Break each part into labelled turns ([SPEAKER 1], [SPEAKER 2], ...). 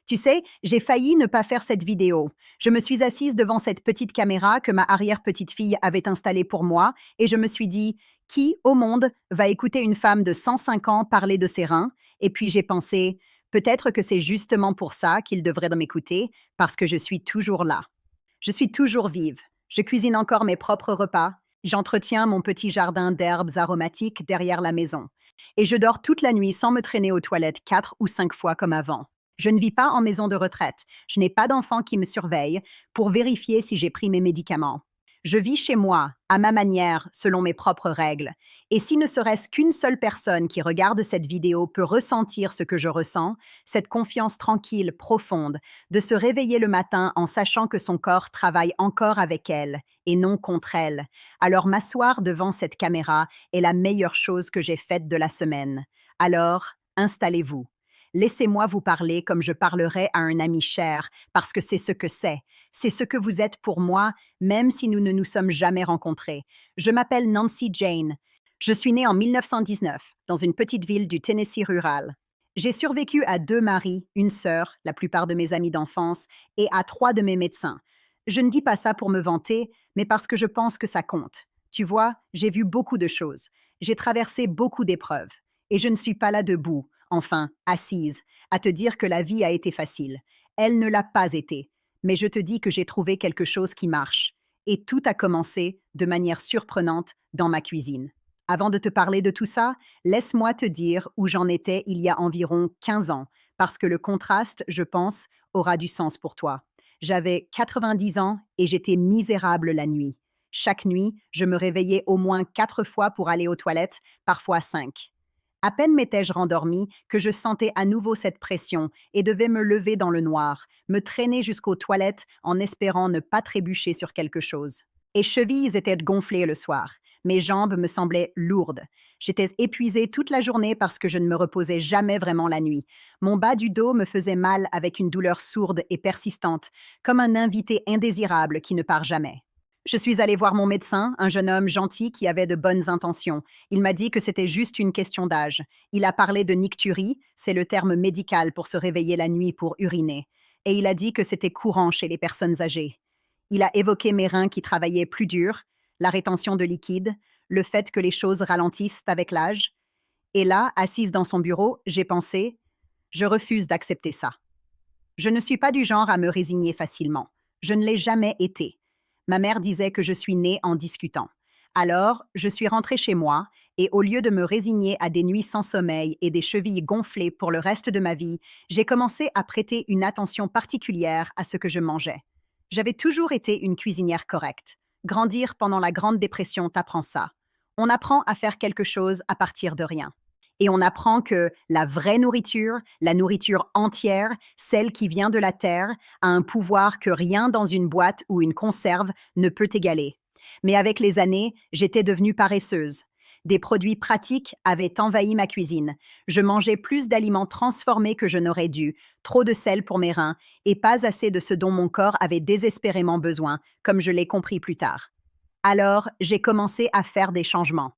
[SPEAKER 1] Tu sais, j'ai failli ne pas faire cette vidéo. Je me suis assise devant cette petite caméra que ma arrière-petite-fille avait installée pour moi et je me suis dit, qui au monde va écouter une femme de 105 ans parler de ses reins? Et puis j'ai pensé, peut-être que c'est justement pour ça qu'ils devraient m'écouter, parce que je suis toujours là. Je suis toujours vive. Je cuisine encore mes propres repas. J'entretiens mon petit jardin d'herbes aromatiques derrière la maison. Et je dors toute la nuit sans me traîner aux toilettes 4 ou 5 fois comme avant. Je ne vis pas en maison de retraite. Je n'ai pas d'enfant qui me surveille pour vérifier si j'ai pris mes médicaments. Je vis chez moi, à ma manière, selon mes propres règles. Et si ne serait-ce qu'une seule personne qui regarde cette vidéo peut ressentir ce que je ressens, cette confiance tranquille, profonde, de se réveiller le matin en sachant que son corps travaille encore avec elle et non contre elle, alors m'asseoir devant cette caméra est la meilleure chose que j'ai faite de la semaine. Alors, installez-vous. Laissez-moi vous parler comme je parlerais à un ami cher, parce que c'est ce que c'est. C'est ce que vous êtes pour moi, même si nous ne nous sommes jamais rencontrés. Je m'appelle Nancy Jane. Je suis née en 1919, dans une petite ville du Tennessee rural. J'ai survécu à 2 maris, une sœur, la plupart de mes amis d'enfance, et à 3 de mes médecins. Je ne dis pas ça pour me vanter, mais parce que je pense que ça compte. Tu vois, j'ai vu beaucoup de choses. J'ai traversé beaucoup d'épreuves. Et je ne suis pas là debout, enfin, assise, à te dire que la vie a été facile. Elle ne l'a pas été. Mais je te dis que j'ai trouvé quelque chose qui marche. Et tout a commencé, de manière surprenante, dans ma cuisine. Avant de te parler de tout ça, laisse-moi te dire où j'en étais il y a environ 15 ans, parce que le contraste, je pense, aura du sens pour toi. J'avais 90 ans et j'étais misérable la nuit. Chaque nuit, je me réveillais au moins 4 fois pour aller aux toilettes, parfois 5. À peine m'étais-je rendormie que je sentais à nouveau cette pression et devais me lever dans le noir, me traîner jusqu'aux toilettes en espérant ne pas trébucher sur quelque chose. Les chevilles étaient gonflées le soir. Mes jambes me semblaient lourdes. J'étais épuisée toute la journée parce que je ne me reposais jamais vraiment la nuit. Mon bas du dos me faisait mal avec une douleur sourde et persistante, comme un invité indésirable qui ne part jamais. Je suis allée voir mon médecin, un jeune homme gentil qui avait de bonnes intentions. Il m'a dit que c'était juste une question d'âge. Il a parlé de nicturie, c'est le terme médical pour se réveiller la nuit pour uriner. Et il a dit que c'était courant chez les personnes âgées. Il a évoqué mes reins qui travaillaient plus dur, la rétention de liquide, le fait que les choses ralentissent avec l'âge. Et là, assise dans son bureau, j'ai pensé, je refuse d'accepter ça. Je ne suis pas du genre à me résigner facilement. Je ne l'ai jamais été. Ma mère disait que je suis née en discutant. Alors, je suis rentrée chez moi et au lieu de me résigner à des nuits sans sommeil et des chevilles gonflées pour le reste de ma vie, j'ai commencé à prêter une attention particulière à ce que je mangeais. J'avais toujours été une cuisinière correcte. Grandir pendant la Grande Dépression t'apprend ça. On apprend à faire quelque chose à partir de rien. Et on apprend que la vraie nourriture, la nourriture entière, celle qui vient de la terre, a un pouvoir que rien dans une boîte ou une conserve ne peut égaler. Mais avec les années, j'étais devenue paresseuse. Des produits pratiques avaient envahi ma cuisine. Je mangeais plus d'aliments transformés que je n'aurais dû, trop de sel pour mes reins, et pas assez de ce dont mon corps avait désespérément besoin, comme je l'ai compris plus tard. Alors, j'ai commencé à faire des changements.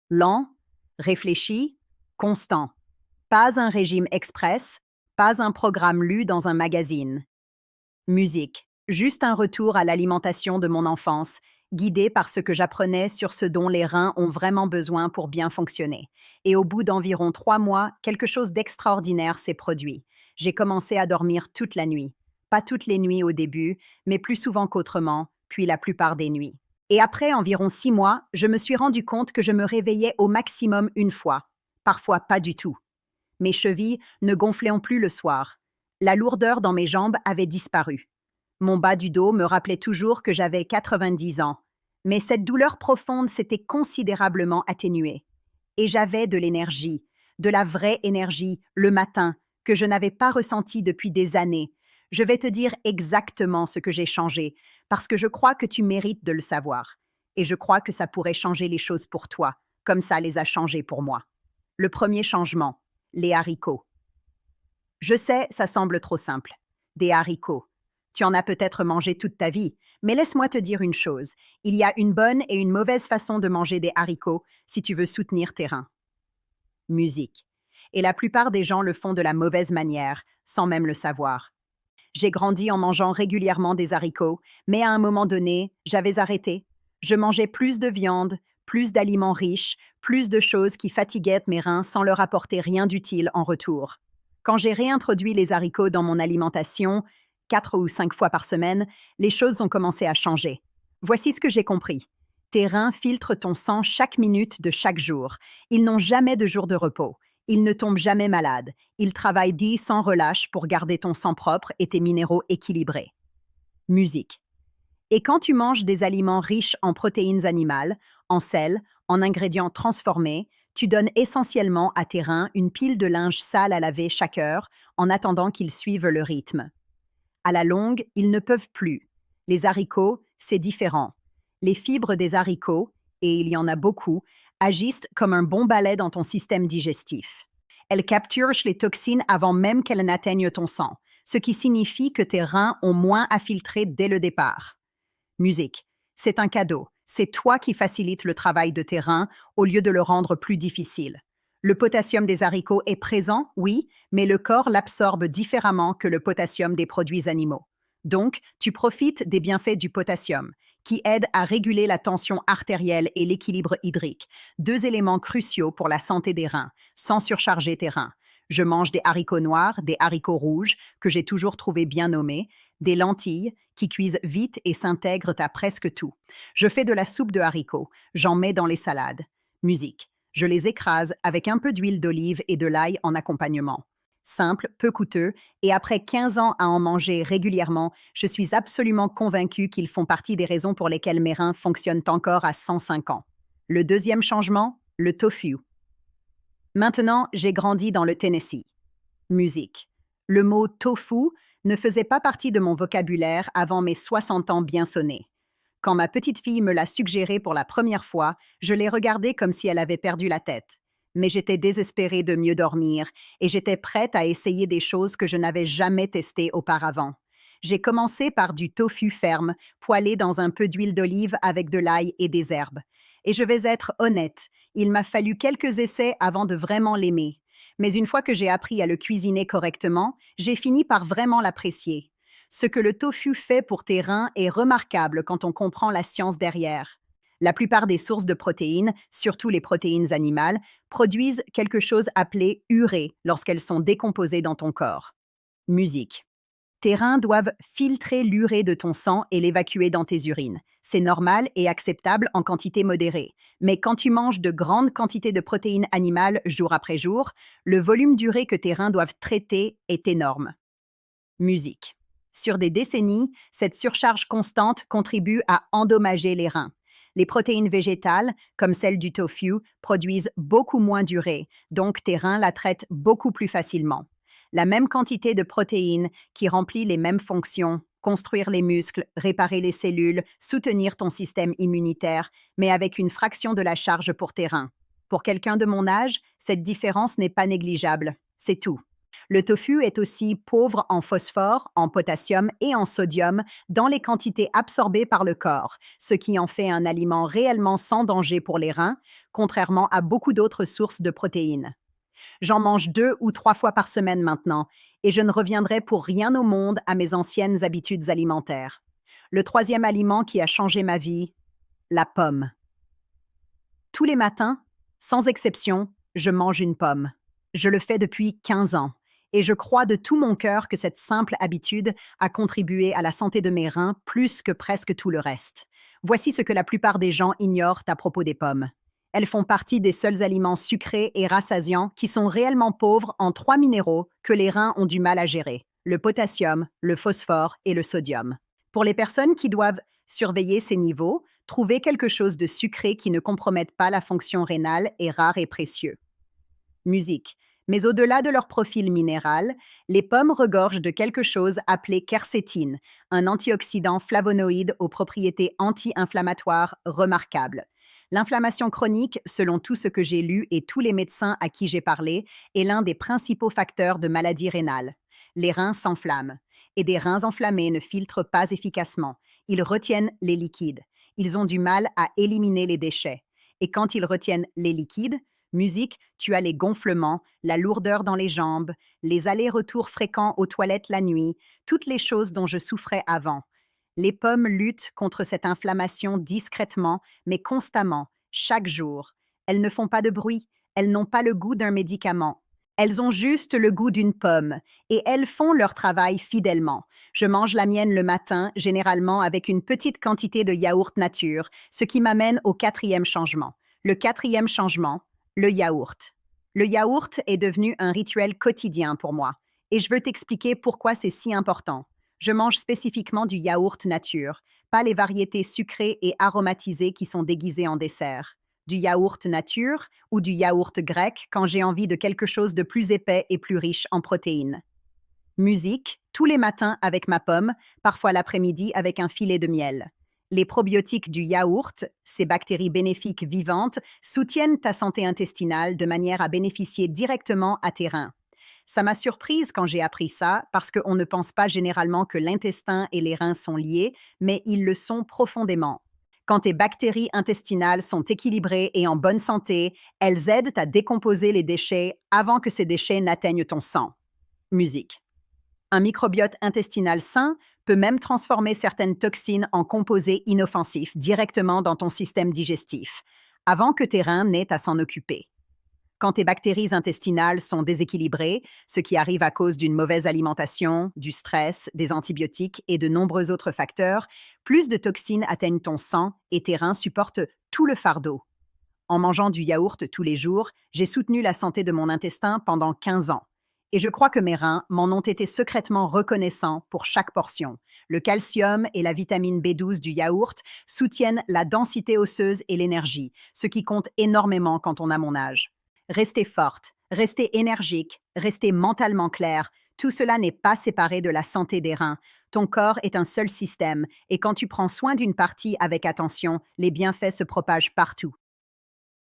[SPEAKER 1] Lents, réfléchis, constant. Pas un régime express, pas un programme lu dans un magazine. Musique, juste un retour à l'alimentation de mon enfance, guidé par ce que j'apprenais sur ce dont les reins ont vraiment besoin pour bien fonctionner. Et au bout d'environ 3 mois, quelque chose d'extraordinaire s'est produit. J'ai commencé à dormir toute la nuit. Pas toutes les nuits au début, mais plus souvent qu'autrement, puis la plupart des nuits. Et après environ 6 mois, je me suis rendu compte que je me réveillais au maximum une fois. Parfois pas du tout. Mes chevilles ne gonflaient plus le soir. La lourdeur dans mes jambes avait disparu. Mon bas du dos me rappelait toujours que j'avais 90 ans. Mais cette douleur profonde s'était considérablement atténuée. Et j'avais de l'énergie, de la vraie énergie, le matin, que je n'avais pas ressentie depuis des années. Je vais te dire exactement ce que j'ai changé, parce que je crois que tu mérites de le savoir. Et je crois que ça pourrait changer les choses pour toi, comme ça les a changées pour moi. Le premier changement, les haricots. Je sais, ça semble trop simple. Des haricots. Tu en as peut-être mangé toute ta vie, mais laisse-moi te dire une chose. Il y a une bonne et une mauvaise façon de manger des haricots si tu veux soutenir tes reins. Musique. Et la plupart des gens le font de la mauvaise manière, sans même le savoir. J'ai grandi en mangeant régulièrement des haricots, mais à un moment donné, j'avais arrêté. Je mangeais plus de viande, plus d'aliments riches, plus de choses qui fatiguaient mes reins sans leur apporter rien d'utile en retour. Quand j'ai réintroduit les haricots dans mon alimentation, 4 ou 5 fois par semaine, les choses ont commencé à changer. Voici ce que j'ai compris. Tes reins filtrent ton sang chaque minute de chaque jour. Ils n'ont jamais de jour de repos. Ils ne tombent jamais malades. Ils travaillent dit sans relâche pour garder ton sang propre et tes minéraux équilibrés. Musique. Et quand tu manges des aliments riches en protéines animales, en sel, en ingrédients transformés, tu donnes essentiellement à tes reins une pile de linge sale à laver chaque heure en attendant qu'ils suivent le rythme. À la longue, ils ne peuvent plus. Les haricots, c'est différent. Les fibres des haricots, et il y en a beaucoup, agissent comme un bon balai dans ton système digestif. Elles capturent les toxines avant même qu'elles n'atteignent ton sang, ce qui signifie que tes reins ont moins à filtrer dès le départ. Musique. C'est un cadeau. C'est toi qui facilites le travail de tes reins au lieu de le rendre plus difficile. Le potassium des haricots est présent, oui, mais le corps l'absorbe différemment que le potassium des produits animaux. Donc, tu profites des bienfaits du potassium, qui aident à réguler la tension artérielle et l'équilibre hydrique, 2 éléments cruciaux pour la santé des reins, sans surcharger tes reins. Je mange des haricots noirs, des haricots rouges, que j'ai toujours trouvé bien nommés, des lentilles, qui cuisent vite et s'intègrent à presque tout. Je fais de la soupe de haricots, j'en mets dans les salades. Musique. Je les écrase avec un peu d'huile d'olive et de l'ail en accompagnement. Simple, peu coûteux, et après 15 ans à en manger régulièrement, je suis absolument convaincue qu'ils font partie des raisons pour lesquelles mes reins fonctionnent encore à 105 ans. Le deuxième changement, le tofu. Maintenant, j'ai grandi dans le Tennessee. Musique. Le mot tofu ne faisait pas partie de mon vocabulaire avant mes 60 ans bien sonnés. Quand ma petite fille me l'a suggéré pour la première fois, je l'ai regardée comme si elle avait perdu la tête. Mais j'étais désespérée de mieux dormir et j'étais prête à essayer des choses que je n'avais jamais testées auparavant. J'ai commencé par du tofu ferme, poêlé dans un peu d'huile d'olive avec de l'ail et des herbes. Et je vais être honnête, il m'a fallu quelques essais avant de vraiment l'aimer. Mais une fois que j'ai appris à le cuisiner correctement, j'ai fini par vraiment l'apprécier. Ce que le tofu fait pour tes reins est remarquable quand on comprend la science derrière. La plupart des sources de protéines, surtout les protéines animales, produisent quelque chose appelé urée lorsqu'elles sont décomposées dans ton corps. Musique. Tes reins doivent filtrer l'urée de ton sang et l'évacuer dans tes urines. C'est normal et acceptable en quantité modérée. Mais quand tu manges de grandes quantités de protéines animales jour après jour, le volume d'urée que tes reins doivent traiter est énorme. Musique. Sur des décennies, cette surcharge constante contribue à endommager les reins. Les protéines végétales, comme celles du tofu, produisent beaucoup moins d'urée, donc tes reins la traitent beaucoup plus facilement. La même quantité de protéines qui remplit les mêmes fonctions, construire les muscles, réparer les cellules, soutenir ton système immunitaire, mais avec une fraction de la charge pour tes reins. Pour quelqu'un de mon âge, cette différence n'est pas négligeable. C'est tout. Le tofu est aussi pauvre en phosphore, en potassium et en sodium dans les quantités absorbées par le corps, ce qui en fait un aliment réellement sans danger pour les reins, contrairement à beaucoup d'autres sources de protéines. J'en mange 2 ou 3 fois par semaine maintenant, et je ne reviendrai pour rien au monde à mes anciennes habitudes alimentaires. Le troisième aliment qui a changé ma vie, la pomme. Tous les matins, sans exception, je mange une pomme. Je le fais depuis 15 ans, et je crois de tout mon cœur que cette simple habitude a contribué à la santé de mes reins plus que presque tout le reste. Voici ce que la plupart des gens ignorent à propos des pommes. Elles font partie des seuls aliments sucrés et rassasiants qui sont réellement pauvres en 3 minéraux que les reins ont du mal à gérer: le potassium, le phosphore et le sodium. Pour les personnes qui doivent surveiller ces niveaux, trouver quelque chose de sucré qui ne compromette pas la fonction rénale est rare et précieux. Musique. Mais au-delà de leur profil minéral, les pommes regorgent de quelque chose appelé quercétine, un antioxydant flavonoïde aux propriétés anti-inflammatoires remarquables. L'inflammation chronique, selon tout ce que j'ai lu et tous les médecins à qui j'ai parlé, est l'un des principaux facteurs de maladies rénales. Les reins s'enflamment, et des reins enflammés ne filtrent pas efficacement. Ils retiennent les liquides. Ils ont du mal à éliminer les déchets. Et quand ils retiennent les liquides, Musique, tu as les gonflements, la lourdeur dans les jambes, les allers-retours fréquents aux toilettes la nuit, toutes les choses dont je souffrais avant. Les pommes luttent contre cette inflammation discrètement, mais constamment, chaque jour. Elles ne font pas de bruit, elles n'ont pas le goût d'un médicament. Elles ont juste le goût d'une pomme, et elles font leur travail fidèlement. Je mange la mienne le matin, généralement avec une petite quantité de yaourt nature, ce qui m'amène au quatrième changement. Le quatrième changement, le yaourt. Le yaourt est devenu un rituel quotidien pour moi, et je veux t'expliquer pourquoi c'est si important. Je mange spécifiquement du yaourt nature, pas les variétés sucrées et aromatisées qui sont déguisées en dessert. Du yaourt nature ou du yaourt grec quand j'ai envie de quelque chose de plus épais et plus riche en protéines. Musique, tous les matins avec ma pomme, parfois l'après-midi avec un filet de miel. Les probiotiques du yaourt, ces bactéries bénéfiques vivantes, soutiennent ta santé intestinale de manière à bénéficier directement à tes reins. Ça m'a surprise quand j'ai appris ça, parce qu'on ne pense pas généralement que l'intestin et les reins sont liés, mais ils le sont profondément. Quand tes bactéries intestinales sont équilibrées et en bonne santé, elles aident à décomposer les déchets avant que ces déchets n'atteignent ton sang. Musique. Un microbiote intestinal sain peut même transformer certaines toxines en composés inoffensifs directement dans ton système digestif, avant que tes reins n'aient à s'en occuper. Quand tes bactéries intestinales sont déséquilibrées, ce qui arrive à cause d'une mauvaise alimentation, du stress, des antibiotiques et de nombreux autres facteurs, plus de toxines atteignent ton sang et tes reins supportent tout le fardeau. En mangeant du yaourt tous les jours, j'ai soutenu la santé de mon intestin pendant 15 ans. Et je crois que mes reins m'en ont été secrètement reconnaissants pour chaque portion. Le calcium et la vitamine B12 du yaourt soutiennent la densité osseuse et l'énergie, ce qui compte énormément quand on a mon âge. Restez forte, restez énergique, restez mentalement claire. Tout cela n'est pas séparé de la santé des reins. Ton corps est un seul système, et quand tu prends soin d'une partie avec attention, les bienfaits se propagent partout.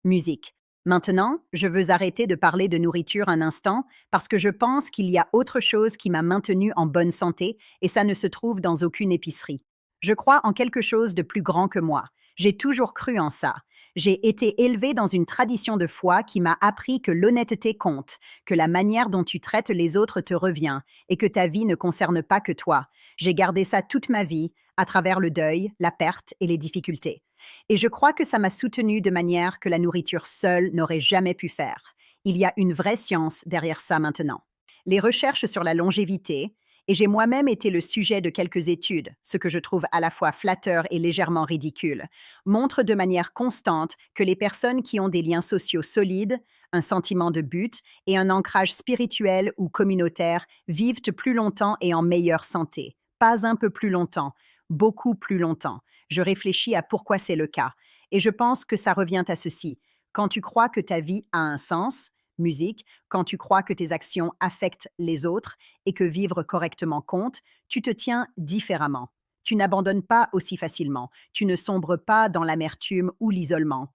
[SPEAKER 1] Musique. Maintenant, je veux arrêter de parler de nourriture un instant parce que je pense qu'il y a autre chose qui m'a maintenue en bonne santé et ça ne se trouve dans aucune épicerie. Je crois en quelque chose de plus grand que moi. J'ai toujours cru en ça. J'ai été élevée dans une tradition de foi qui m'a appris que l'honnêteté compte, que la manière dont tu traites les autres te revient et que ta vie ne concerne pas que toi. J'ai gardé ça toute ma vie, à travers le deuil, la perte et les difficultés. Et je crois que ça m'a soutenue de manière que la nourriture seule n'aurait jamais pu faire. Il y a une vraie science derrière ça maintenant. Les recherches sur la longévité, et j'ai moi-même été le sujet de quelques études, ce que je trouve à la fois flatteur et légèrement ridicule, montrent de manière constante que les personnes qui ont des liens sociaux solides, un sentiment de but et un ancrage spirituel ou communautaire vivent plus longtemps et en meilleure santé. Pas un peu plus longtemps, beaucoup plus longtemps. Je réfléchis à pourquoi c'est le cas. Et je pense que ça revient à ceci. Quand tu crois que ta vie a un sens, musique, quand tu crois que tes actions affectent les autres et que vivre correctement compte, tu te tiens différemment. Tu n'abandonnes pas aussi facilement. Tu ne sombres pas dans l'amertume ou l'isolement.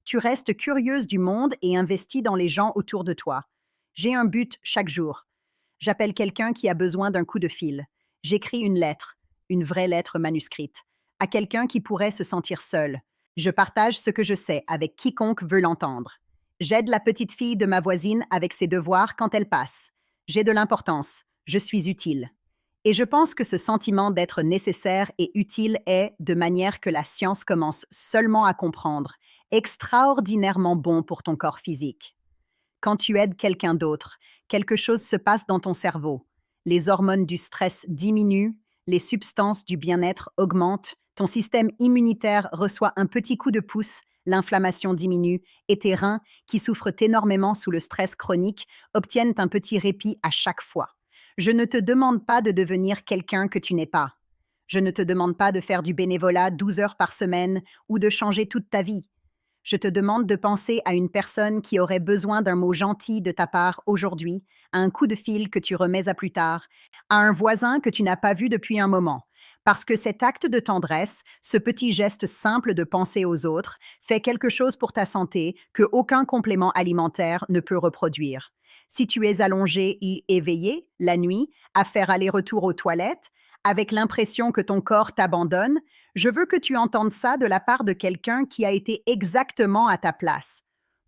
[SPEAKER 1] Tu restes curieuse du monde et investis dans les gens autour de toi. J'ai un but chaque jour. J'appelle quelqu'un qui a besoin d'un coup de fil. J'écris une lettre, une vraie lettre manuscrite, à quelqu'un qui pourrait se sentir seul. Je partage ce que je sais avec quiconque veut l'entendre. J'aide la petite fille de ma voisine avec ses devoirs quand elle passe. J'ai de l'importance. Je suis utile. Et je pense que ce sentiment d'être nécessaire et utile est, de manière que la science commence seulement à comprendre, extraordinairement bon pour ton corps physique. Quand tu aides quelqu'un d'autre, quelque chose se passe dans ton cerveau. Les hormones du stress diminuent, les substances du bien-être augmentent, ton système immunitaire reçoit un petit coup de pouce, l'inflammation diminue et tes reins, qui souffrent énormément sous le stress chronique, obtiennent un petit répit à chaque fois. Je ne te demande pas de devenir quelqu'un que tu n'es pas. Je ne te demande pas de faire du bénévolat 12 heures par semaine ou de changer toute ta vie. Je te demande de penser à une personne qui aurait besoin d'un mot gentil de ta part aujourd'hui, à un coup de fil que tu remets à plus tard, à un voisin que tu n'as pas vu depuis un moment. Parce que cet acte de tendresse, ce petit geste simple de penser aux autres, fait quelque chose pour ta santé que aucun complément alimentaire ne peut reproduire. Si tu es allongé et éveillé, la nuit, à faire aller-retour aux toilettes, avec l'impression que ton corps t'abandonne, je veux que tu entendes ça de la part de quelqu'un qui a été exactement à ta place.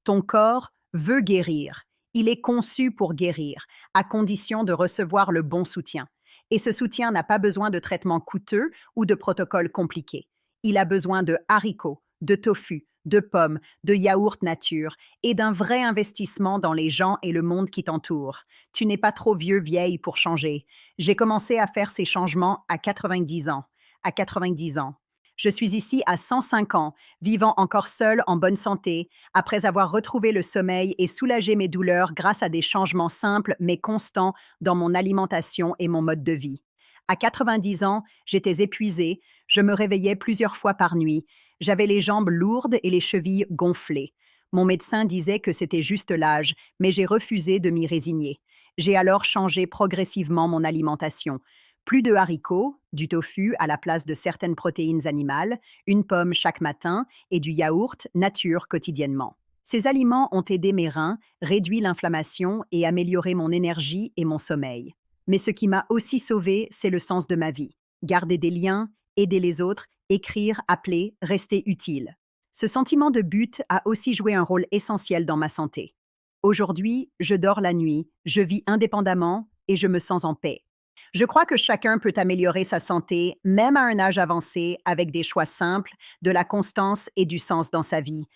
[SPEAKER 1] Ton corps veut guérir. Il est conçu pour guérir, à condition de recevoir le bon soutien. Et ce soutien n'a pas besoin de traitements coûteux ou de protocoles compliqués. Il a besoin de haricots, de tofu, de pommes, de yaourt nature et d'un vrai investissement dans les gens et le monde qui t'entourent. Tu n'es pas trop vieux, vieille pour changer. J'ai commencé à faire ces changements à 90 ans. À 90 ans. Je suis ici à 105 ans, vivant encore seule en bonne santé, après avoir retrouvé le sommeil et soulagé mes douleurs grâce à des changements simples mais constants dans mon alimentation et mon mode de vie. À 90 ans, j'étais épuisée, je me réveillais plusieurs fois par nuit, j'avais les jambes lourdes et les chevilles gonflées. Mon médecin disait que c'était juste l'âge, mais j'ai refusé de m'y résigner. J'ai alors changé progressivement mon alimentation. Plus de haricots, du tofu à la place de certaines protéines animales, une pomme chaque matin et du yaourt nature quotidiennement. Ces aliments ont aidé mes reins, réduit l'inflammation et amélioré mon énergie et mon sommeil. Mais ce qui m'a aussi sauvé, c'est le sens de ma vie. Garder des liens, aider les autres, écrire, appeler, rester utile. Ce sentiment de but a aussi joué un rôle essentiel dans ma santé. Aujourd'hui, je dors la nuit, je vis indépendamment et je me sens en paix. Je crois que chacun peut améliorer sa santé, même à un âge avancé, avec des choix simples, de la constance et du sens dans sa vie.